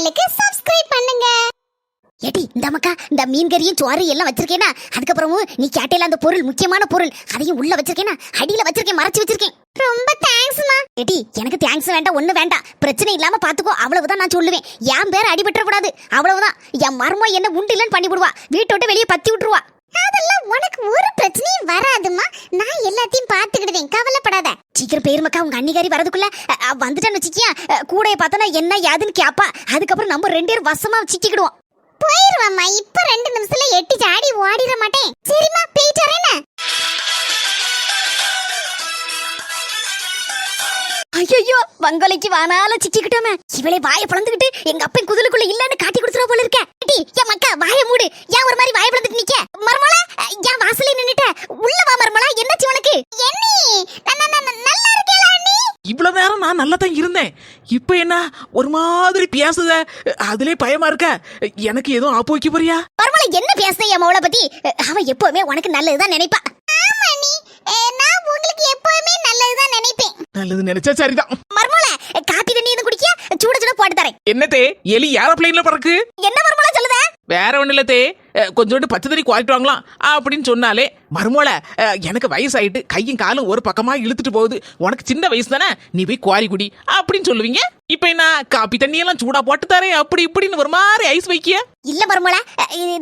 சேனலுக்கு சப்ஸ்கிரைப் பண்ணுங்க. ஏடி இந்த மக்கா இந்த மீன் கறியும் சோறு எல்லாம் வச்சிருக்கேனா, அதுக்கப்புறமும் நீ கேட்டேல அந்த பொருள் முக்கியமான பொருள் அதையும் உள்ள வச்சிருக்கேனா, அடியில வச்சிருக்கேன், மறைச்சு வச்சிருக்கேன். ரொம்ப தேங்க்ஸ்மா. ஏடி எனக்கு தேங்க்ஸ் வேண்டாம், ஒண்ணு வேண்டாம், பிரச்சனை இல்லாம பாத்துக்கோ, அவ்வளவுதான் நான் சொல்லுவேன். என் பேர் அடிபட்டுற கூடாது, அவ்வளவுதான். என் மர்மோ என்ன உண்டு இல்லன்னு பண்ணி விடுவா, வீட்டோட வெளியே பத்தி விட்டுருவா. அதெல்லாம் உனக்கு ஒரு பிரச்சனையும் வராதுமா, நான் எல்லாத்தையும் பாத்துக்கிடுவேன், கவலைப்படாத. சீக்கிரம் பேருமக்கா, உங்க அன்னிகாரி வரதுக்குள்ள வந்துட்டான்னு வச்சுக்கியா, கூடைய பார்த்தனா என்ன யாதுன்னு கேப்பா, அதுக்கப்புறம் நம்ம ரெண்டு பேரும் வசமா சிக்கிக்கிடுவோம். போயிருவாம்மா, இப்ப 2 நிமிஷத்துல எட்டி சாடி ஓடிட மாட்டேன். சரிம்மா, போயிட்டு வரேன். ஐயோ, வங்கலைக்கு வானால சிக்கிக்கிட்டோமே. இவளே வாயை பிளந்துக்கிட்டு எங்க அப்பன் குதிலுக்குள்ள இல்லன்னு காட்டி கொடுத்துற போல இருக்க. என் மக்கா வாயை மூடு, ஏன் ஒரு மாதிரி வாயை பிளந்துட்டு நிக்க? மர்மலா, ஏன் வாசலே நின்னுட்ட? உள்ள வா மர்மலா, என்னாச்சு உனக்கு? எண்ணி நல்லா இருக்கேல அண்ணி? இவ்வளவு நேரம் நான் நல்லா தான் இருந்தேன், இப்ப என்ன ஒரு மாதிரி பேசுத, அதுலயே பயமா இருக்க. எனக்கு எதுவும் ஆப்பு வைக்க போறியா? மர்மலா என்ன பேசுத என் மவளை பத்தி? அவ எப்பவுமே உனக்கு நல்லதுதான் நினைப்பா. ஆமா நீ, நான் உங்களுக்கு எப்பவுமே நல்லதுதான் நினைப்பேன். நல்லது நினைச்சா சரிதான். மர்மலா, காப்பி தண்ணி எதுவும் குடிக்க? சுட சுட போட்டு தரேன். என்னத்தே, எலி ஏரோப்ளேன்ல பறக்கு? என்ன மர்மலா சொல்லுத? வேற ஒண்ணு இல்லத்தே, கொஞ்சோண்டு பச்சை தண்ணி குவாரிட்டு வாங்கலாம் அப்படின்னு சொன்னாலே, மருமோள எனக்கு வயசாயிட்டு கையும் காலும் ஒரு பக்கமா இழுத்துட்டு போகுது, உனக்கு சின்ன வயசு தானே, நீ போய் குவாரி குடி அப்படின்னு சொல்லுவீங்க. இப்ப என்ன காப்பி தண்ணி எல்லாம் சூடா போட்டு தரேன் அப்படி இப்படின்னு ஒரு மாதிரி ஐஸ் வைக்கிய? இல்ல மருமலா,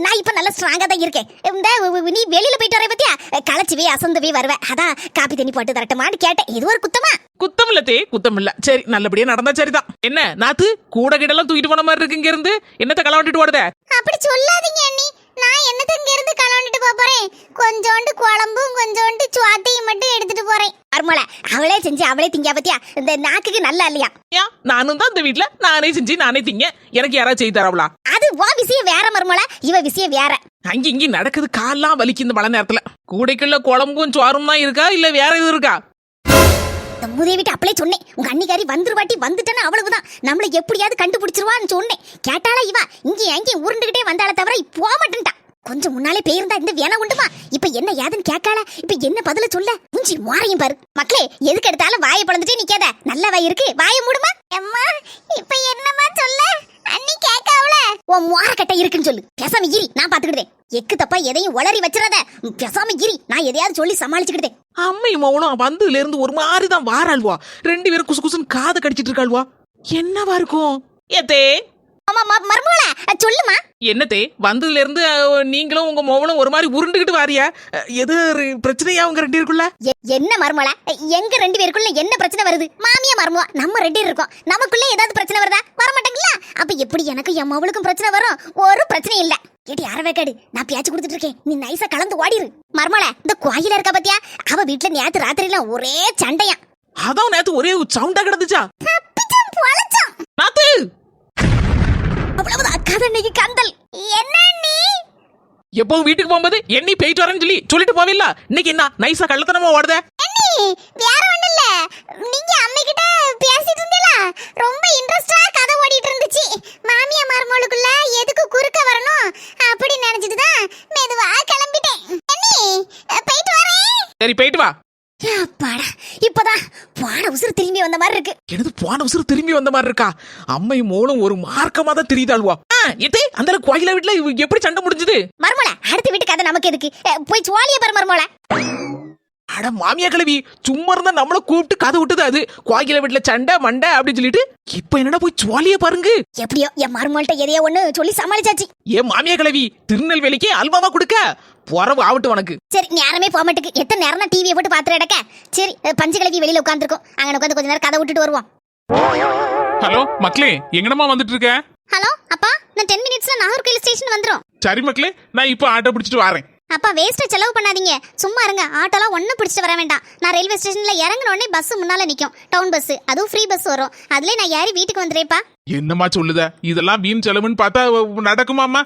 நான் இப்ப நல்ல ஸ்ட்ராங்கா தான் இருக்கேன். நீ வெளியில போயிட்டு வர பத்தியா, களைச்சுவே அசந்துவே வருவேன், அதான் காப்பி தண்ணி போட்டு தரட்டுமான்னு கேட்டேன். இது ஒரு குத்தமா? குத்தம் இல்லத்தே, குத்தம் இல்ல. சரி, நல்லபடியா நடந்தா சரிதான். என்ன நாத்து கூட கிடலாம் தூக்கிட்டு போன மாதிரி இருக்கு, இங்க இருந்து என்னத்த களவாண்டிட்டு ஓடுத? அப்படி சொல்லாதீங்க அண்ணி, நான் என்னத்த இங்க இருந்து களவாண்டிட்டு போறேன், கொஞ்சோண்டு குழம்பும் கொஞ்சோண்டு சுவாத்தையும் மட்டும் எடுத்துட்டு போறேன். மருமலா, அவளே செஞ்சு அவளே திங்க பத்தியா, இந்த நாக்குக்கு நல்லா இல்லையா? நானும் தான் இந்த வீட்டுல நானே செஞ்சு நானே திங்க, எனக்கு யாராவது செய்து தரவளா? அது வா விஷயம் வேற மருமலா, இவ விஷயம் வேற. அங்க இங்க நடக்குது, கால்லாம் வலிக்கு இந்த மழை நேரத்துல. கூடைக்குள்ள குழம்பும் சோறும் தான் இருக்கா இல்ல வேற எதுவும் இருக்கா? முதே வீட்டு அப்படியே சொன்னேன், உங்க அன்னிகாரி வந்துருவாட்டி, வந்துட்டேன்னா அவ்வளவுதான், நம்மள எப்படியாவது கண்டுபிடிச்சிருவான்னு சொன்னேன். கேட்டாளா இவ இங்கே அங்கேயும் உருண்டுகிட்டே வந்தால தவிர போக மாட்டேன்ட்டா. கொஞ்சம் முன்னாலே பேயிருந்தா இந்த வேணா உண்டுமா, இப்ப என்ன ஏதுன்னு கேட்காள, இப்ப என்ன பதில சொல்ல? மூஞ்சி மாறையும் பாரு. மக்களே, எதுக்கு எடுத்தாலும் வாயை பிளந்துட்டே நிக்காத, நல்ல வாய் இருக்கு, வாயை மூடுமா. அம்மா, இப்ப என்னமா சொல்ல? அண்ணி கேட்காவல, உன் மோரக்கட்டை இருக்குன்னு சொல்லு. பேசாம இரி, நான் பாத்துக்கிட்டேன். எக்கு தப்பா எதையும் உளறி வச்சிடாத, பேசாம இரி, நான் எதையாவது சொல்லி சமாளிச்சுக்கிட்டேன். அம்மையும் அவளும் வந்ததுல இருந்து ஒரு மாதிரிதான் வாராள்வா, 2 பேரும் குசு குசுன்னு காதை கடிச்சிட்டு இருக்காள்வா. என்னவா இருக்கும்? ஏத்தே, மர்மலா சொல்லுமா. என்னத்தே, வந்ததுல இருந்து நீங்களும் உங்க மோவலும் ஒரு மாதிரி உருண்டுகிட்டு வாரியா? எது பிரச்சனையா உங்க 2 பேருக்குள்ள? என்ன மர்மலா, எங்க 2 பேருக்குள்ள என்ன பிரச்சனை வருது? மாமியா மர்மவா நம்ம 2 பேர் இருக்கோம், நமக்குள்ள ஏதாவது பிரச்சனை வருதா? வர மாட்டேங்களா? அப்ப எப்படி எனக்கு என் மவளுக்கும் பிரச்சனை வரும்? ஒரு பிரச்சனையும் இல்ல. கேட்டி அரவேக்காடு, நான் பேச்சு கொடுத்துட்டு இருக்கேன், நீ நைஸா கலந்து ஓடிரு. மர்மலா, இந்த கோயில இருக்க பத்தியா, அவ வீட்டுல நேத்து ராத்திரில ஒரே சண்டையா. அதான் நேத்து ஒரே சவுண்டா கிடந்துச்சா? நாத்து அவ்வளவுதான் கதை, இன்னைக்கு கந்தல். என்ன நீ எப்போ வீட்டுக்கு போகும்போது எண்ணி போயிட்டு வரேன்னு சொல்லிட்டு போவில்ல, இன்னைக்கு என்ன நைஸா கள்ளத்தனமா ஓடுத? வேற ஒண்ணு இல்ல, நீங்க அம்மா கிட்ட பேசிட்டு இருந்தீங்களா, ரொம்ப இன்ட்ரெஸ்டா கதை ஓடிட்டு இருந்துச்சு. மாமியா மருமகளுக்குள்ள எதுக்கு குறுக்க வரணும் அப்படி நினைச்சிட்டு தான் மெதுவா கிளம்பிட்டேன். போயிட்டு வரேன். சரி, போயிட்டு வா. அப்பாடா, இப்பதான் போன உசுறு திரும்பி வந்த மாதிரி இருக்கு. எனது போன உசுறு திரும்பி வந்த மாதிரி இருக்கா? அம்மையும் மோளும் ஒரு மார்க்கமா தான் தெரியுதாள்வா. அந்த கோயில வீட்டுல எப்படி சண்டை முடிஞ்சது? மர்மல, அடுத்த வீட்டு கதை நமக்கு எதுக்கு, போய் சுவாலிய பாரு மர்மல. அட மாமியா கிழவி, சும்மா இருந்தா நம்மள கூப்பிட்டு கதை விட்டுது. அது கோயில வீட்டுல சண்டை மண்டை அப்படின்னு சொல்லிட்டு இப்ப என்னடா போய் சுவாலிய பாருங்க. எப்படியோ என் மருமல்கிட்ட எதையோ ஒண்ணு சொல்லி சமாளிச்சாச்சு. ஏன் மாமியா கிழவி, திருநெல்வேலிக்கு அல்வாவா கொடுக்க போறவு ஆவட்டு உனக்கு. சரி, நேரமே போக மாட்டுக்கு, எத்தனை நேரம் தான் டிவியை போட்டு பாத்துற இடக்க. சரி, பஞ்சு கிழவி வெளியில உட்காந்துருக்கோம், அங்க உட்காந்து கொஞ்ச நேரம் கதை விட்டுட்டு வருவோம். ஹலோ மக்களே, எங்கடமா வந்துட்டு இருக்க? ஹலோ அப்பா, நான் 10 மினிட்ஸ்ல நாகர்கோயில் ஸ்டேஷன் வந்துரும். சரி மக்களே, நான் இப்ப ஆட்டோ பிடிச்சிட்டு வரேன். அப்பா, வேஸ்டா செலவு பண்ணாதீங்க, சும்மா இருங்க. ஆட்டோலாம் ஒன்னும் பிடிச்சிட்டு வர வேண்டாம். நான் ரயில்வே ஸ்டேஷன்ல இறங்கின உடனே பஸ் முன்னால நிக்கும், டவுன் பஸ், அதுவும் ஃப்ரீ பஸ் வரும், அதுல நான் ஏறி வீட்டுக்கு வந்துறேப்பா. என்னம்மா சொல்லுத, இதெல்லாம் வீண் செலவுன்னு பார்த்தா நடக்குமாமா?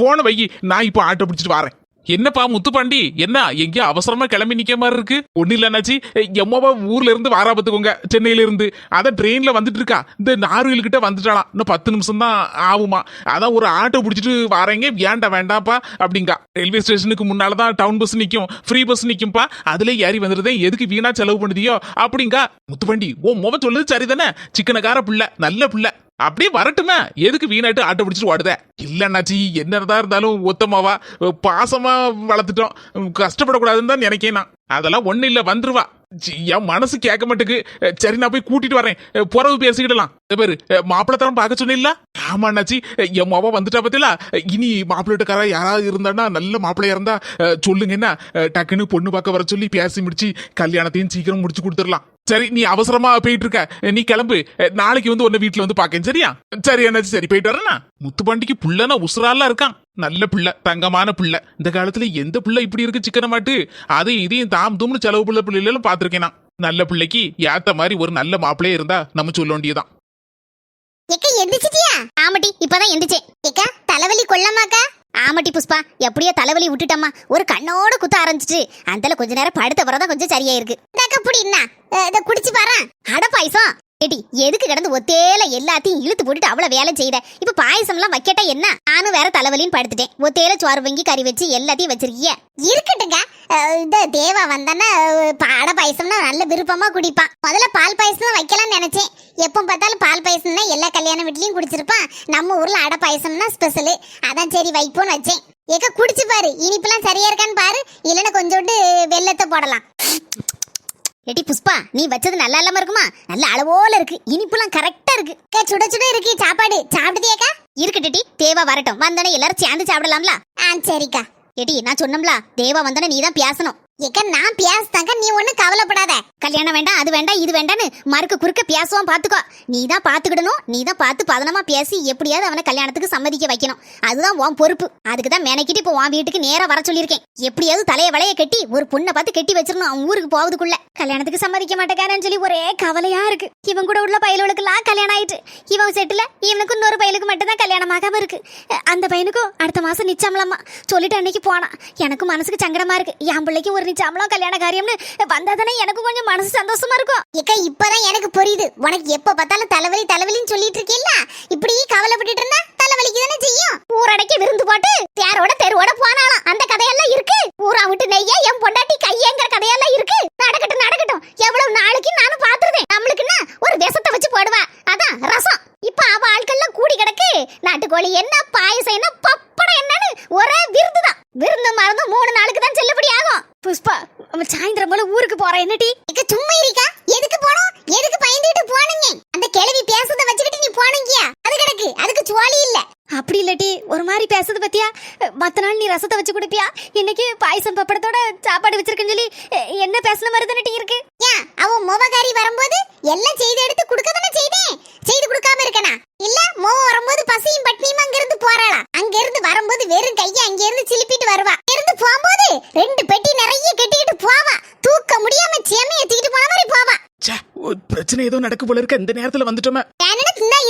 போன வை, நான் இப்ப ஆட்டோ பிடிச்சிட்டு வரேன். என்னப்பா முத்துப்பாண்டி, என்ன எங்கேயோ அவசரமா கிளம்பி நிக்க மாதிரி இருக்கு? ஒண்ணு இல்லனாச்சி, எம்மாவா ஊர்ல இருந்து வாரா பத்துக்கோங்க, சென்னையில இருந்து. அதான் ட்ரெயின்ல வந்துட்டு இருக்கா, இந்த நார்வேல் கிட்ட வந்துட்டாலாம், இன்னும் 10 நிமிஷம் தான் ஆகுமா. அதான் ஒரு ஆட்டோ பிடிச்சிட்டு வரேங்க, வேண்டாப்பா அப்படிங்கா. ரயில்வே ஸ்டேஷனுக்கு முன்னாலதான் டவுன் பஸ் நிக்கும், ஃப்ரீ பஸ் நிக்கும்பா, அதுல ஏறி வந்துருதேன், எதுக்கு வீணா செலவு பண்ணுதியோ அப்படிங்கா. முத்துப்பாண்டி, ஓ முகம் சொல்லுது சரிதானே, சிக்கனக்கார பிள்ளை, நல்ல பிள்ளை. அப்படியே வரட்டுமே, எதுக்கு வீணாட்டு ஆட்டை பிடிச்சிட்டு ஓடுத? இல்ல அண்ணாச்சி, என்னதான் இருந்தாலும் ஒத்தமாவா பாசமா வளர்த்துட்டோம், கஷ்டப்படக்கூடாதுன்னு தான் நினைக்கிறேன் நான். அதெல்லாம் ஒண்ணு இல்ல, வந்துருவா. என் மனசு கேட்க மாட்டுக்கு. சரி, நான் போய் கூட்டிட்டு வரேன், புறவு பேசிக்கிடலாம். பேரு மாப்பிள்ளை தரம் பார்க்க சொன்னில்ல? ஆமா அண்ணாச்சி, என் மாவா வந்துட்டா பத்தில. இனி மாப்பிள்ளைக்காரா யாராவது இருந்தான்னா, நல்ல மாப்பிள்ளையா இருந்தா சொல்லுங்க, என்ன டக்குன்னு பொண்ணு பார்க்க வர சொல்லி பேசி முடிச்சு கல்யாணத்தையும் சீக்கிரம் முடிச்சு கொடுத்துடலாம். சரி, நீ அவசரமா போயிட்டு இருக்க, நீ கிளம்பு. நாளைக்கு வந்து உன்ன வீட்டுல வந்து பாக்கேன், சரியா? சரி அண்ணாச்சி, சரி போயிட்டு வரேன்னா. முத்துப்பாண்டிக்கு புள்ளனா உசுராலாம் இருக்கான், நல்ல பிள்ளை, தங்கமான பிள்ளை. இந்த காலத்துல எந்த பிள்ளை இப்படி இருக்கு சிக்கன மாட்டு? அதையும் இதையும் தாம் தூம்னு செலவு பிள்ளை பிள்ளைகளும் பாத்திருக்கேன் நான். நல்ல பிள்ளைக்கு ஏத்த மாதிரி ஒரு நல்ல மாப்பிள்ளையே இருந்தா நம்ம சொல்ல வேண்டியதான். எக்க எந்திரிச்சிட்டியா? ஆமாட்டி, இப்பதான் எந்திரிச்சேன். எக்கா தலைவலி கொள்ளமாக்கா? ஆமாட்டி புஷ்பா, எப்படியோ தலைவலி விட்டுட்டம்மா. ஒரு கண்ணோட குத்த ஆரம்பிச்சிட்டு அந்தல கொஞ்ச நேரம் படுத்த பிறதான் கொஞ்சம் சரியா இருக்கு. இதாக்க புடினா இத குடிச்சு பாரு. அட பாயசம். ஏடி, எதுக்கு கிடந்து ஒத்தேல எல்லாத்தையும் இழுத்து போட்டுட்டு அவ்வளவு வேலை செய்யற? இப்ப பாயசம் எல்லாம் வைக்கட்டா என்ன? நானும் வேற தலைவலின்னு படுத்துட்டேன். ஒத்தேல சோறு வங்கி கறி வச்சு எல்லாத்தையும் வச்சிருக்கீங்க. இருக்கட்டுங்க, இந்த தேவா வந்தானா அட பாயசம்னா நல்ல விருப்பமா குடிப்பான். முதல்ல பால் பாயசம் வைக்கலாம்னு நினைச்சேன். எப்போ பார்த்தாலும் பால் பாயசம்னா எல்லா கல்யாண வீட்லயும் குடிச்சிருப்பான். நம்ம ஊர்ல அட பாயசம்னா ஸ்பெஷல். அதான் சரி வைப்போன்னு வச்சேன். ஏக்க குடிச்சு பாரு, இனிப்பெல்லாம் சரியா இருக்கான்னு பாரு, இல்லைன்னா கொஞ்சோண்டு வெல்லத்தை போடலாம். ஏடி புஷ்பா, நீ வச்சது நல்லா இல்லாம இருக்குமா? நல்ல அளவோல இருக்கு, இனிப்புலாம் கரெக்டா இருக்கு. சுட சுட இருக்கு சாப்பாடு. சாப்பிடுதியாக்கா? இருக்கட்டி, தேவா வரட்டும், வந்தோடனே எல்லாரும் சேர்ந்து சாப்பிடலாம்ல? சரிக்கா. ஏடி, நான் சொன்னோம்ல, தேவா வந்தோடனே நீ தான் பேசணும். ஏக்கா நான் பேசுதாங்க, நீ ஒன்னும் கவலைப்படாத. கல்யாணம் வேண்டாம், அது வேண்டாம், இது வேண்டான்னு மறுக்க குறுக்க பேசுவான் பாத்துக்கோ. நீ தான் பாத்துக்கிடணும். நீ தான் பார்த்து பதனமா பேசி எப்படியாவது அவனை கல்யாணத்துக்கு சம்மதிக்க வைக்கணும். அதுதான் உன் பொறுப்பு. அதுக்கு தான் மெனக்கிட்டு இப்போ உன் வீட்டுக்கு நேரா வர சொல்லியிருக்கேன். எப்படியாவது தலைய வளைய கட்டி ஒரு பொண்ணை பார்த்து கட்டி வச்சிடணும் அவன் ஊருக்கு போவதுக்குள்ள. கல்யாணத்துக்கு சம்மதிக்க மாட்டேக்காரன்னு சொல்லி ஒரே கவலையா இருக்கு. இவன் கூட உள்ள பயலுகளுக்கெல்லாம் கல்யாணம் ஆயிட்டு, இவன் செட்டுல இவனுக்கு இன்னொரு பயலுக்கு மட்டும் தான் கல்யாணம் ஆகாம இருக்கு. அந்த பையனுக்கும் அடுத்த மாசம் நிச்சயம்லாமா சொல்லிட்டு அன்னைக்கு போனான். எனக்கும் மனசுக்கு சங்கடமா இருக்கு. என் பிள்ளைக்கு ஒரு நிச்சயம்லாம் கல்யாண காரியம்னு வந்தாதானே எனக்கும் கொஞ்சம் மனசு சந்தோஷமா இருக்கும். ஏக்கா இப்பதான் எனக்கு புரியுது. உனக்கு எப்ப பார்த்தாலும் தலைவலி தலைவலின்னு சொல்லிட்டு இருக்கீல்ல, இப்படி கவலைப்பட்டுட்டு இருந்தா தலைவலிக்கு தானே செய்யும். ஊரடைக்கு விருந்து போட்டு தேரோட தெருவோட போனாலும் அந்த கதையெல்லாம் இருக்கு. ஊரா விட்டு நெய்ய என் பொண்டாட்டி கையங்கிற கதையெல்லாம் இருக்கு. நடக்கட்டும் நடக்கட்டும், எவ்வளவு நாளைக்கு நானும் பாத்துருவேன். நம்மளுக்குன்னா ஒரு விஷத்தை வச்சு போடுவா, அதான் ரசம். இப்ப அவ ஆட்கள்லாம் கூடி கிடக்கு. நாட்டுக்கோழி என்ன, பாயசம் என்ன, பப்படம் என்னன்னு ஒரே விருந்து தான். விருந்து மறந்து 3 நாளுக்கு தான் செல்லுபடி ஆகும். புஷ்பா, அவன் சாயந்தரம் போல ஊருக்கு போற. என்னடி இக்க சும்மா இருக்கா? எதுக்கு போனோம்? எதுக்கு பயந்துட்டு போனீங்க? அந்த கிழவி பேசுறத வச்சுக்கிட்டு நீ போனீங்க, அது கிடக்கு, அதுக்கு சுவாலி இல்ல. அப்படி இல்லட்டி, ஒரு மாதிரி பேசுறது பத்தியா? மத்த நாள் நீ ரசத்தை வச்சு கொடுப்பியா, இன்னைக்கு பாயசம் பப்படத்தோட சாப்பாடு வச்சிருக்கேன்னு சொல்லி என்ன பேசுன மாதிரி தானே இருக்கு. ஏன் அவன் மோவகாரி வரும்போது எல்லாம் செய்து எடுத்து கொடுக்க தானே செய்தேன். செய்து கொடுக்காம இருக்கனா? இல்ல மோவ வரும்போது பசியும் பட்னியும் அங்க இருந்து போறாளா? அங்க இருந்து வரும்போது வெறும் கையை அங்க இருந்து சிலிப்பிட்டு வருவா. இருந்து போகும்போது 2 பெட்டி நிறைய கட்டிக்கிட்டு போவா. தூக்க முடியாம சேமையை தூக்கிட்டு போன மாதிரி போவா. ஒரு பிரச்சனை ஏதோ நடக்கு போல இருக்க. இந்த நேரத்துல வந்துட்டோமே.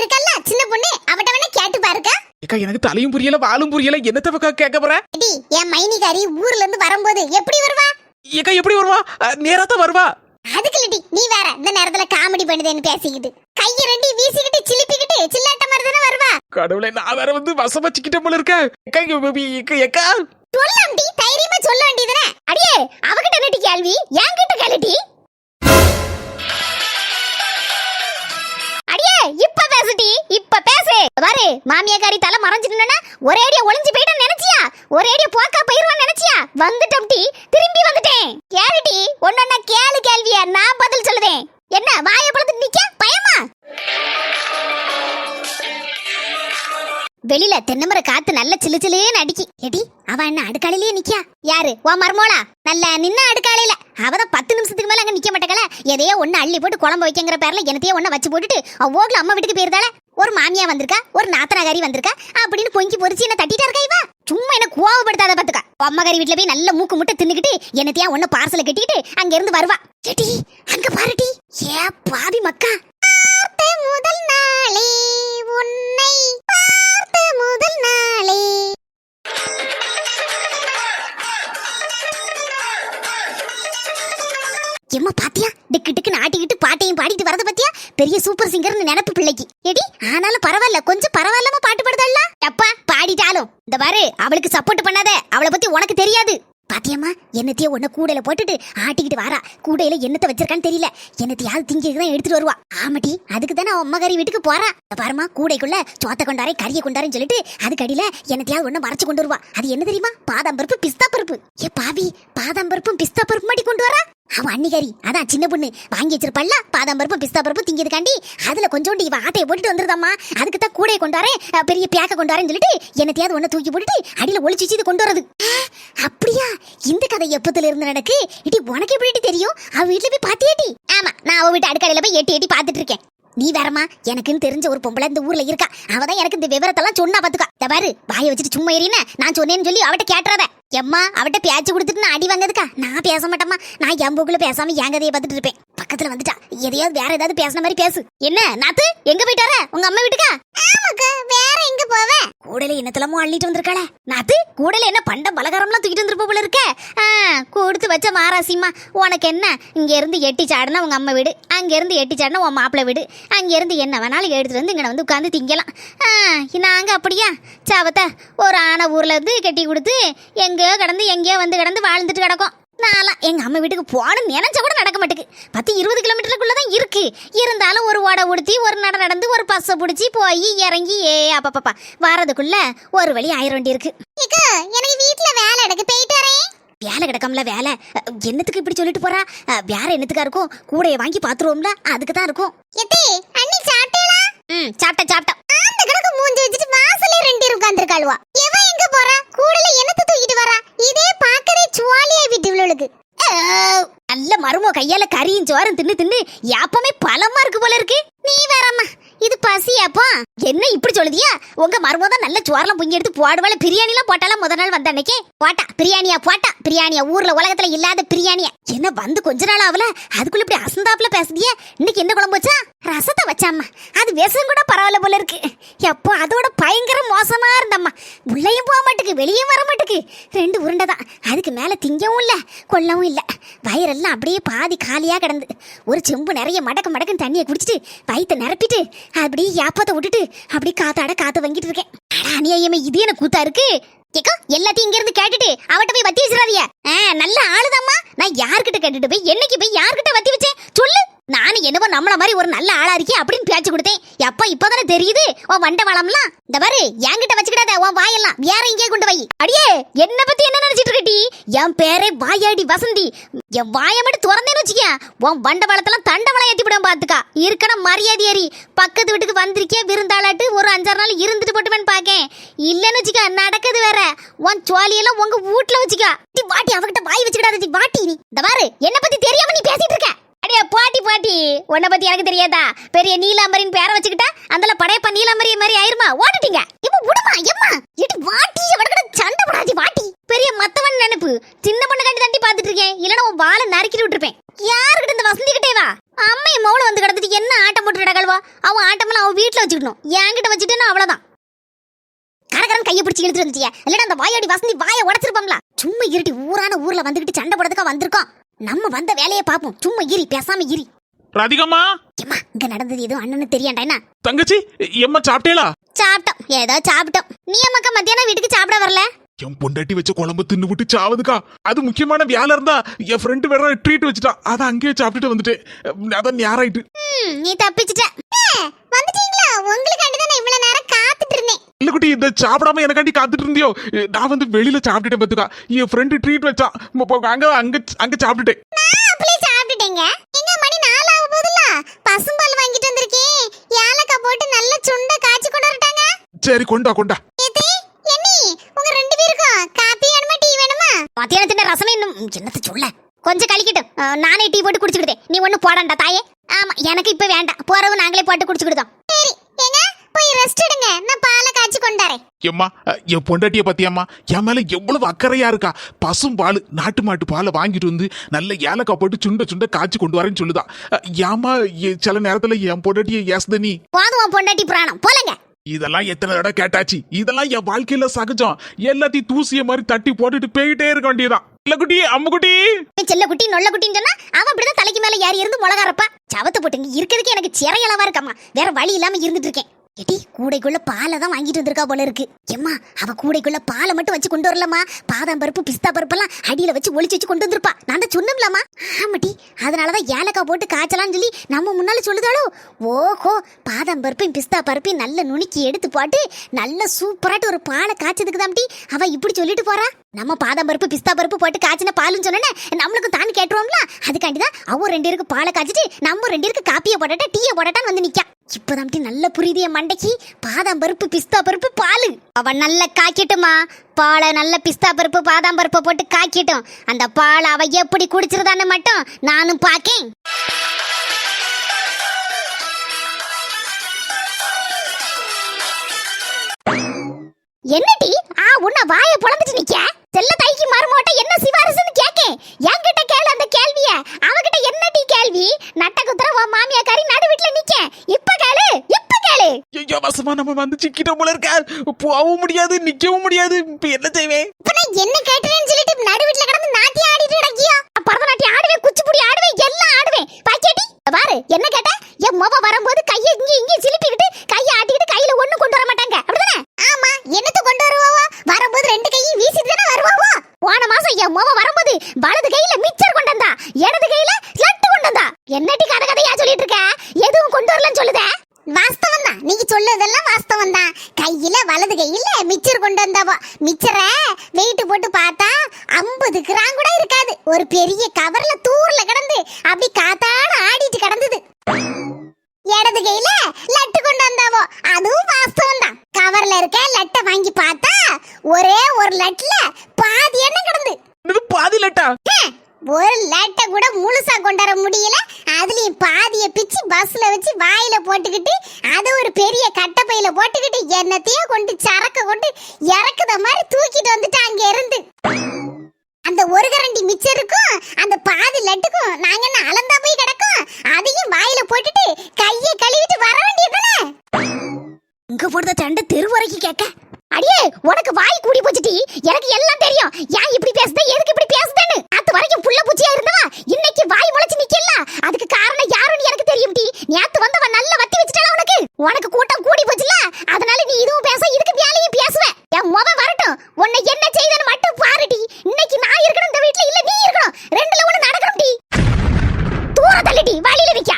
இருக்கல்ல சின்ன பொண்ணு, அவட்ட வேணா கேட்டு பாருக்க. ஏக்கா, எனக்கு தலையும் புரியல வாலும் புரியல. என்னத்த பக்கா கேட்க போற? என் மைனிகாரி ஊர்ல இருந்து வரும்போது எப்படி வருவா? ஏக்கா எப்படி வருவா? நேரா தான் வருவா. அதுக்கு இல்லடி, நீ வேற இந்த நேரத்துல காமெடி பண்ணுதேன்னு பேசிக்கிட்டு கைய ரெண்டி வீசிக்கிட்டு சிலிப்பிக்கிட்டு சில்லாட்ட மாதிரி தானே வருவா. கடவுளே, நான் வேற வந்து வசமா சிக்கிட்ட போல இருக்க. ஏக்கா சொல்லாம்டி, தைரியமா சொல்ல வேண்டியதுனே. அடியே, அவகிட்ட நெட்டி கேள்வி என்கிட்ட கேளுடி. அடியே, இப்ப பேசுடி, இப்ப பேசு. பாரு, மாமியாக்காரி தலை மறைஞ்சிட்டுனா ஒரே அடியா ஒளிஞ்சு போயிட்டு நினைச்சியா? ஒரே அடியா போக்கா போயிருவான்னு நினைச்சியா? வந்துட்டோம் டி, திரும்பி வந்துட்டேன். கேளுடி, ஒன்னொன்னா கேளு கேள்வியா, நான் பதில் சொல்லுதேன். என்ன வாயை பழத்து நிக்க பயமா? வெளியில தென்னமர காத்து நல்ல சிலு சிலுன்னு அடிக்கி. எடி, அவ என்ன அடுக்காலையிலேயே நிக்கா? யாரு? ஓ மர்மோளா? நல்ல நின்ன அடுக்காலையில. அவதான் 10 நிமிஷத்துக்கு மேல அங்க நிக்க மாட்டேங்கல. எதையோ ஒண்ணு அள்ளி போட்டு குழம்பு வைக்கங்கிற பேர்ல என்னத்தையோ ஒண்ணு வச்சு போட்டுட்டு அவ்வோட்ல அம்மா வீட்டுக்கு போயிருந்தால. ஒரு மாமியா வந்திருக்கா, ஒரு நாத்தனாகாரி வந்திருக்கா அப்படின்னு பொங்கி பொரிச்சு என்ன தட்டிட்டா இருக்கா இவ. சும்மா என்ன கோவப்படுத்தாத பாத்துக்கா. அம்மாகாரி வீட்டுல போய் நல்ல மூக்கு முட்டை தின்னுக்கிட்டு என்னத்தையா ஒண்ணு பார்சல கட்டிட்டு அங்க இருந்து வருவா. எடி, அங்க பாருடி. ஏ பாவி மக்கா, முதல் நாளே உன்னை பார்த்த முதல் நாளே. எம்மா பாத்தியா, டிக்கு டிக்குன்னு ஆட்டிக்கிட்டு பாட்டையும் பாடிட்டு வரத பாத்தியா? பெரிய சூப்பர் சிங்கர்னு நினைப்பு பிள்ளைக்கு. எடி, ஆனாலும் பரவாயில்ல, கொஞ்சம் பரவாயில்லாம பாட்டு பாடுதல்ல. அப்பா பாடிட்டாலும் இந்த பாரு, அவளுக்கு சப்போர்ட் பண்ணாத. அவளை பத்தி உனக்கு தெரியாது. பாத்தியம்மா என்னத்தையோ ஒன்ன கூடையில போட்டுட்டு ஆட்டிக்கிட்டு வாரா. கூடையில என்னத்தை வச்சிருக்கான்னு தெரியல. என்னத்தையாவது திங்கிறதுதான் எடுத்துட்டு வருவா. ஆமாட்டி, அதுக்கு தானே அம்மா கறி வீட்டுக்கு போறா. பாருமா, கூடைக்குள்ள சோத்த கொண்டாரே கறியை கொண்டாரேன்னு சொல்லிட்டு அதுக்கு அடியில என்னத்தையாவது ஒண்ணு மறைச்சு கொண்டு வருவா. அது என்ன தெரியுமா? பாதாம் பருப்பு, பிஸ்தா பருப்பு. ஏ பாவி, பாதாம் பருப்பும் பிஸ்தா பருப்பு மாட்டி கொண்டு வரா. அவன் அன்னிகாரி, அதான் சின்ன பொண்ணு வாங்கி வச்சிருப்பல்ல பாதாம் பருப்பு பிஸ்தா பருப்பு திங்கிறதுக்காண்டி. அதுல கொஞ்சோண்டு இவ ஆட்டையை போட்டுட்டு வந்துருதாம்மா. அதுக்கு தான் கூடையை கொண்டாரேன், பெரிய பேக்க கொண்டாரேன்னு சொல்லிட்டு என்னத்தையாவது ஒண்ணு தூக்கி போட்டுட்டு அடியில ஒளிச்சு இது கொண்டு வரது. அப்படியா? இந்த கதை எப்பத்துல இருந்து நடக்கு? இடி உனக்கு எப்படி தெரியும்? அவ வீட்டுல போய் பாத்தியாட்டி? ஆமா, நான் அவ வீட்டு அடுக்கடையில போய் எட்டி எட்டி பாத்துட்டு இருக்கேன். நீ வேறமா, எனக்குன்னு தெரிஞ்ச ஒரு பொம்பளை இந்த ஊர்ல இருக்கா. அவதான் எனக்கு இந்த விவரத்தெல்லாம் சொன்னா பாத்துக்கா. பாரு, வாயை வச்சுட்டு சும்மா ஏறின நான் சொன்னேன்னு சொல்லி அவட்ட கேட்டுறத. எம்மா, அவட்ட பேச்சு கொடுத்துட்டு நான் அடி வாங்கதுக்கா? நான் பேச மாட்டேம்மா. நான் என் போக்குல பேசாம என் கதையை பார்த்துட்டு இருப்பேன். பக்கத்துல வந்துட்டா எதையாவது வேற ஏதாவது பேசின மாதிரி பேசு. என்ன நாத்து, எங்க போயிட்டு வர? உங்க அம்மா வீட்டுக்கா? ஆமாக்கா, வேற எங்க போவ? கூடையில என்னத்தலமோ அள்ளிட்டு வந்திருக்காள. நாத்து, கூடையில என்ன பண்ட பலகாரம்லாம் தூக்கிட்டு வந்துருப்ப போல இருக்க. கொடுத்து வச்ச மாராசிமா. உனக்கு என்ன, இங்க இருந்து எட்டி சாடுனா உங்க அம்மா வீடு, அங்க இருந்து எட்டி சாடுனா உன் மாப்பிள்ளை வீடு, அங்க இருந்து என்ன வேணாலும் எடுத்துட்டு வந்து இங்க வந்து உட்காந்து திங்கலாம். நாங்க அப்படியா? சாவத்த ஒரு ஆன ஊர்ல இருந்து கட்டி கொடுத்து எங்கேயோ கடந்து எங்கேயோ வந்து கடந்து வாழ்ந்துட்டு கிடக்கும். நான்லாம் எங்க அம்மா வீட்டுக்கு போகணும் நினைச்சா கூட நடக்க மாட்டேக்கு. 10-20 கிலோமீட்டருக்குள்ளதான் இருக்கு. இருந்தாலும் ஒரு ஓட உடுத்தி ஒரு நடந்து ஒரு பஸ்ஸை பிடிச்சி போய் இறங்கி அப்பப்பா வாரதுக்குள்ள ஒரு வழி ஆயிரம் வேண்டி இருக்கு. எனக்கு வீட்டுல வேலை எனக்கு போயிட்டு வரேன். வேலை கிடக்கம்ல வேலை. என்னத்துக்கு இப்படி சொல்லிட்டு போறா? வேற என்னத்துக்கா இருக்கும்? கூடைய வாங்கி பாத்துருவோம்ல, அதுக்கு தான் இருக்கும். அண்ணி சாப்பிட்டீங்களா? சாப்பிட்டேன். அந்த கிடக்கு மூஞ்சி வச்சுட்டு வாசல்ல ரெண்டு உட்கார்ந்திருக்காளுவா. எவ எங்க போறா? கூடல என்னத்த தூக்கிட்டு வரா? இதே பாக்கவே சுவாலியா விட்டு இவளுக்கு. நல்ல மருமோ கையால கறியும் சோறும் தின்னு தின்னு யாப்பமே பலமா இருக்கு போல இருக்கு. நீ வேறம்மா, இது பசியாப்பா? என்ன இப்படி சொல்லுதியா? உங்க மருமோ தான் நல்ல சோறெல்லாம் பொங்கி எடுத்து போடுவாள். பிரியாணி எல்லாம் போட்டாலும் முத நாள் வந்த அன்னைக்கே போட்டா பிரியாணியா ஊர்ல உலகத்துல இல்லாத பிரியாணியா. என்ன வந்து கொஞ்ச நாள் ஆகல, அதுக்குள்ள இப்படி அசந்தாப்புல பேசுதியா? இன்னைக்கு என்ன குழம்பு வச்சா? ரசத்தை வச்சாம்மா. அது விஷம் கூட பரவாயில்ல போல இருக்கு. எப்போ அதோட பயங்கர மோசமா இருந்தம்மா. உள்ளேயும் போக மாட்டுக்கு, வெளியே வர மாட்டுக்கு. 2 உருண்டை தான், அதுக்கு மேல திங்கவும் இல்ல கொள்ளவும் இல்ல. வயிறெல்லாம் அப்படியே பாதி காலியா கிடந்து ஒரு செம்பு நிறைய மடக்குன்னு தண்ணியை குடிச்சிட்டு வயிற்ற நிரப்பிட்டு அப்படியே யாப்பத்தை விட்டுட்டு அப்படியே காத்து வாங்கிட்டு இருக்கேன். அநியாயமே, இது என்ன கூத்தா இருக்கு? கேக்கோ, எல்லாத்தையும் இங்க இருந்து கேட்டுட்டு அவட்ட போய் வத்தி வச்சிடாதீங்க. நல்ல ஆளுதாம்மா. நான் யார்கிட்ட கேட்டுட்டு போய் என்னைக்கு போய் யார்கிட்ட வத்தி வச்சேன் சொல்லு. நானும் என்னவோ நம்மள மாதிரி ஒரு நல்ல ஆளா இருக்கே அப்படின்னு பேச்சு கொடுத்தேன். எப்ப இப்பதானே தெரியுது உன் வண்ட வளம்லாம். இந்த பாரு, என்கிட்ட வச்சுக்கிடாத உன் வாயெல்லாம் வேற எங்கேயே கொண்டு வை. அடியே, என்ன பத்தி என்ன நினைச்சிட்டு இருக்கட்டி? என் பேரே வாயாடி வசந்தி. என் வாயை மட்டும் திறந்தேன்னு வச்சுக்க, உன் வண்ட வளத்தெல்லாம் தண்டவளம் ஏத்தி விட பாத்துக்கா. இருக்கணும் மரியாதை ஏறி பக்கத்து வீட்டுக்கு வந்திருக்கே விருந்தாளாட்டு ஒரு 5-6 நாள் இருந்துட்டு போட்டுவேன்னு பாக்கேன். இல்லன்னு வச்சுக்க, நடக்குது வேற. உன் சோழியெல்லாம் உங்க வீட்டுல வச்சுக்கா. வாட்டி அவகிட்ட வாய் வச்சுக்கிடாத வாட்டி. நீ இந்த பாரு, என்ன பத்தி தெரியாம நீ பேசிட்டு இருக்க. அடியா பாட்டி, உன்னை பத்தி எனக்கு தெரியாதா? பெரிய நீலாம்பரின் பேரை வச்சுக்கிட்டா அந்தல படையப்பா நீலாம்பரிய மாதிரி ஆயிருமா? ஓட்டுட்டீங்க. இப்ப விடுமா எம்மா, இடி வாட்டி வடக்கட சண்டை போடாதி வாட்டி. பெரிய மத்தவன் நினைப்பு. சின்ன பொண்ணு கண்டி தண்டி பாத்துட்டு இருக்கேன். இல்லனா உன் வாளை நறுக்கிட்டு விட்டுருப்பேன். யாருக்கிட்ட இந்த வசந்தி கிட்டே வா. அம்மைய மௌள வந்து கிடந்துட்டு என்ன ஆட்டம் போட்டு கிடக்கல்வா? அவன் ஆட்டமெல்லாம் அவன் வீட்டுல வச்சுக்கணும். என்கிட்ட வச்சுட்டேன்னா அவ்வளவுதான். கரகரன் கையை பிடிச்சி இழுத்துட்டு வந்துட்டியா? இல்லடா அந்த வாயாடி வசந்தி வாயை உடச்சிருப்போம்ல. சும்மா இருட்டி ஊர்ல வந்துகிட்டு சண்டை போடுறதுக்கா வந்திருக்கோம். நம்ம வந்த வேலையை பாப்போம். சும்மா இரி, பேசாம இரி. ராதிகம்மா, ஏம்மா, இங்க நடந்தது எதுவும் அண்ணனு தெரியாண்டா என்ன? தங்கச்சி, எம்மா சாப்பிட்டேளா? சாப்பிட்டோம், ஏதோ சாப்பிட்டோம். நீ அம்மாக்கா மத்தியானம் வீட்டுக்கு சாப்பிட வரல? என் பொண்டாட்டி வச்ச குழம்பு தின்னு விட்டு சாவதுக்கா. அது முக்கியமான வேலை இருந்தா என் ஃப்ரெண்டு வேற ட்ரீட் வச்சுட்டா. அதை அங்கேயே சாப்பிட்டுட்டு வந்துட்டேன். அதான் நேராயிட்டு. நீ தப்பிச்சிட்ட. வந்துட்டீங்களா? உங்களுக்காண்டி தான் இவ்வளவு நேரம் காத்துட்டு இருந்தேன். இல்ல குட்டி, இந்த சாப்பிடாம எனக்காண்டி காத்துட்டு இருந்தியோ? நான் வந்து வெளியில சாப்பிட்டுட்டேன் பாத்துக்கா. என் ஃப்ரெண்டு ட்ரீட் வச்சான். அங்க சாப்பிட்டுட்டேன். நான் அப்படியே சாப்பிட்டுட்டேங்க. எங்க மணி 4 ஆக போகுதுல. பசும்பால் வாங்கிட்டு வந்திருக்கேன். ஏலக்காய் போட்டு நல்ல சுண்ட காய்ச்சி கொண்டு வரட்டாங்க. சரி, கொண்டா. ஏதே என்னி, உங்க 2 பேருக்கும் காபி வேணுமா டீ வேணுமா? மத்தியானத்துல ரசமே இன்னும் என்னத்த சொல்ல. கொஞ்சம் கழிக்கட்டும், நானே டீ போட்டு குடிச்சுக்கிட்டேன். நீ ஒண்ணு போடாண்டா தாயே. ஆமா, எனக்கு இப்ப வேண்டாம். போறவு நாங்களே போட்டு குடிச்சுக்கிட்டோம். சரி, எங்க போய் ரெஸ்ட் எடுங்க. நான் பாலை காய்ச்சி கொண்டாரேன். எம்மா, என் பொண்டாட்டிய பத்தியம்மா என் மேல எவ்வளவு அக்கறையா இருக்கா. பசும் பால், நாட்டு மாட்டு பாலை வாங்கிட்டு வந்து நல்ல ஏலக்காய் போட்டு சுண்ட காய்ச்சி கொண்டு வரேன்னு சொல்லுதா. ஏமா சில நேரத்துல என் பொண்டாட்டிய ஏசுத நீ? போதும் பொண்டாட்டி புராணம் போலங்க. இதெல்லாம் எத்தனை தடவை கேட்டாச்சு. இதெல்லாம் என் வாழ்க்கையில சகஜம். எல்லாத்தையும் தூசிய மாதிரி தட்டி போட்டுட்டு போயிட்டே இருக்க வேண்டியதான். குட்டி, அம்முக்குட்டி, செல்ல குட்டி நொல்ல குட்டின்னு சொன்னா அவன் அப்படிதான் தலைக்கு மேல ஏறி இருந்து முளகாரப்பா. சவத்து போட்டுங்க இருக்கிறதுக்கு எனக்கு சிறையளவா இருக்கம்மா. வேற வழி இல்லாம இருந்துட்டு இருக்கேன். எடி கூடைக்குள்ள பாலை தான் வாங்கிட்டு வந்திருக்கா போல இருக்கு. எம்மா அவ கூடைக்குள்ள பாலை மட்டும் வச்சு கொண்டு வரலம்மா, பாதாம் பருப்பு பிஸ்தா பருப்பெல்லாம் அடியில வச்சு ஒளிச்சு வச்சு கொண்டு வந்திருப்பா. நான் தான் சொன்னோம்லாமா. ஆமாட்டி, அதனாலதான் ஏலக்காய் போட்டு காய்ச்சலாம்னு சொல்லி நம்ம முன்னால சொல்லுதாளோ. ஓஹோ, பாதாம் பருப்பையும் பிஸ்தா பருப்பையும் நல்ல நுணுக்கி எடுத்து போட்டு நல்ல சூப்பராட்டு ஒரு பாலை காய்ச்சதுக்கு தான்டி அவ இப்படி சொல்லிட்டு போறா. நம்ம பாதாம் பருப்பு பிஸ்தா பருப்பு போட்டு காய்ச்சின பாலுன்னு சொன்னேன்னு நம்மளுக்கும் தான் கேட்டுருவோம்ல. அதுக்காண்டிதான் அவ 2 பேருக்கு பாலை காய்ச்சிட்டு நம்ம 2 பேருக்கு காப்பியை போடட்டா டீயை போடட்டான்னு வந்து நிக்கா. இப்பதான் நல்ல புரியுதிய மண்டைக்கு. பாதாம் பருப்பு பிஸ்தா பருப்பு பாலு அவ நல்ல காய்க்கட்டுமா. பாலை நல்ல பிஸ்தா பருப்பு பாதாம் பருப்பை போட்டு காய்க்கட்டும். அந்த பாலை அவ எப்படி குடிச்சிருதான்னு மட்டும் நானும் பாக்கேன். என்னடி உன்ன வாய பொளந்துட்டு நிக்க? செல்ல தைக்கு மரமோட்ட என்ன சிவாரிசுன்னு கேக்கேன். என்கிட்ட கேளு அந்த கேள்விய. அவகிட்ட என்னடி கேள்வி? நட்ட குத்துற உன் மாமியா கறி நடு வீட்ல நிக்க. இப்ப கேளு, இப்ப கேளு. ஐயோ வசமா நம்ம வந்து சிக்கிட்ட போல இருக்கா. போகவும் முடியாது நிக்கவும் முடியாது. இப்ப என்ன செய்வேன்? இப்ப நான் என்ன கேட்டேன்னு சொல்லிட்டு நடு வீட்ல கிடந்து நாட்டியம் ஆடிட்டு கிடக்கியா? பரதநாட்டியம் ஆடுவேன், குச்சிப்புடி ஆடுவேன், எல்லாம் ஆடுவேன். பாக்கேடி பாரு என்ன கேட்ட? என் மொவ வரும்போது கையை இங்க சிலிப்பிக்கிட்டு கையை ஆட்டிக்கிட்டு கையில ஒண்ணு கொண்டு வர மாட்டாங்க அப்படிதானே? ஆமா, என்னத்த கொண்டு வருவாவோ? வரும்போது 2 கையும் வீசிட்டு தானே வருவாவோ. போன மாசம் என் மொவ வரும்போது வலது கையில மிச்சர் கொண்டு வந்தா, இடது கையில லட்டு கொண்டு வந்தா. என்னடி கதையா சொல்லிட்டு இருக்க? எதுவும் கொண்டு வரலன்னு சொல்லுதே. வாஸ்தவம் தான், நீங்க சொல்லுதெல்லாம் வாஸ்தவம் தான். கையில வலது கையில மிச்சர் கொண்டு வந்தாவோ. மிச்சரை வெயிட் போட்டு பார்த்தா 50 கிராம் கூட இருக்காது. ஒரு பெரிய கவர்ல தூர்ல கிடந்து அப்படி காத்தாட ஆடிட்டு கிடந்தது. இடது கையில லட்டு கொண்டு வந்தாவோ. அதுவும் வாஸ்தவம் தான். கவர்ல இருக்க லட்டை வாங்கி பார்த்தா ஒரே ஒரு லட்ல பாதி எண்ணெய் கிடந்து. பாதி லட்டா? ஒரு லட்டை கூட முழுசா கொண்டு வர முடியல. அதுலயும் பாதிய பிச்சு பஸ்ல வச்சு வாயில போட்டுக்கிட்டு அது ஒரு பெரிய கட்டப்பையில போட்டுக்கிட்டு என்னத்தையோ கொண்டு சரக்க கொண்டு இறக்குத மாதிரி தூக்கிட்டு வந்துட்டு அங்க இருந்து. அந்த ஒரு கரண்டி மிச்சருக்கும் அந்த பாதி லட்டுக்கும் நாங்க என்ன அளந்தா போய் கிடக்கும்? அதையும் வாயில போட்டுட்டு கையை கழுவிட்டு வர வேண்டியதுதானே. இங்க போடுற சண்டை தெரு வரைக்கும் கேட்க. அடியே உனக்கு வாய் கூடி போச்சுடி. எனக்கு எல்லாம் தெரியும். ஏன் இப்படி பேசுத, எதுக்கு இப்படி பேசுதேன்னு. அது வரைக்கும் புள்ள பூச்சியா இருந்தவா இன்னைக்கு வாய் முளைச்சு நிக்கல. அதுக்கு காரணம் யாருன்னு எனக்கு தெரியும் டி. நேத்து வந்தவ நல்ல வத்தி வச்சிட்டாளா உனக்கு. உனக்கு கூட்டம் கூடி போச்சுல, அதனால நீ இதுவும் பேச இதுக்கு மேலையும் பேசுவ. என் முக வரட்டும், உன்னை என்ன செய்தன்னு மட்டும் பாருடி. இன்னைக்கு நான் இருக்கணும் இந்த வீட்ல, இல்ல நீ இருக்கணும். ரெண்டுல ஒண்ணு நடக்கணும் டி. தூர தள்ளிடி, வழியில நிக்க.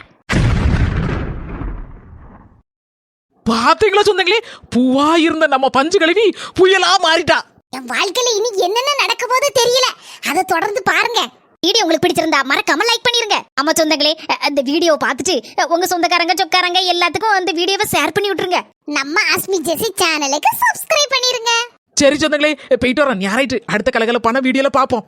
பாத்தீங்களா சொந்தங்களே, பூவா இருந்த நம்ம பஞ்சு கழுவி புயலா மாறிட்டா. என் வாழ்க்கையில இனி என்னென்ன நடக்க போதோ தெரியல. அதை தொடர்ந்து பாருங்க. வீடியோ உங்களுக்கு பிடிச்சிருந்தா மறக்காம லைக் பண்ணிருங்க. ஆமா சொந்தங்களே, அந்த வீடியோவை பார்த்துட்டு உங்க சொந்தக்காரங்க சொக்காரங்க எல்லாத்துக்கும் அந்த வீடியோவை ஷேர் பண்ணி விட்டுருங்க. நம்ம அஸ்மி ஜெசி சேனலுக்கு சப்ஸ்கிரைப் பண்ணிருங்க. சரி சொந்தங்களே, போயிட்டு வரோம். ஞாயிற்று அடுத்த கலகலப்பான வீடியோல பாப்போம்.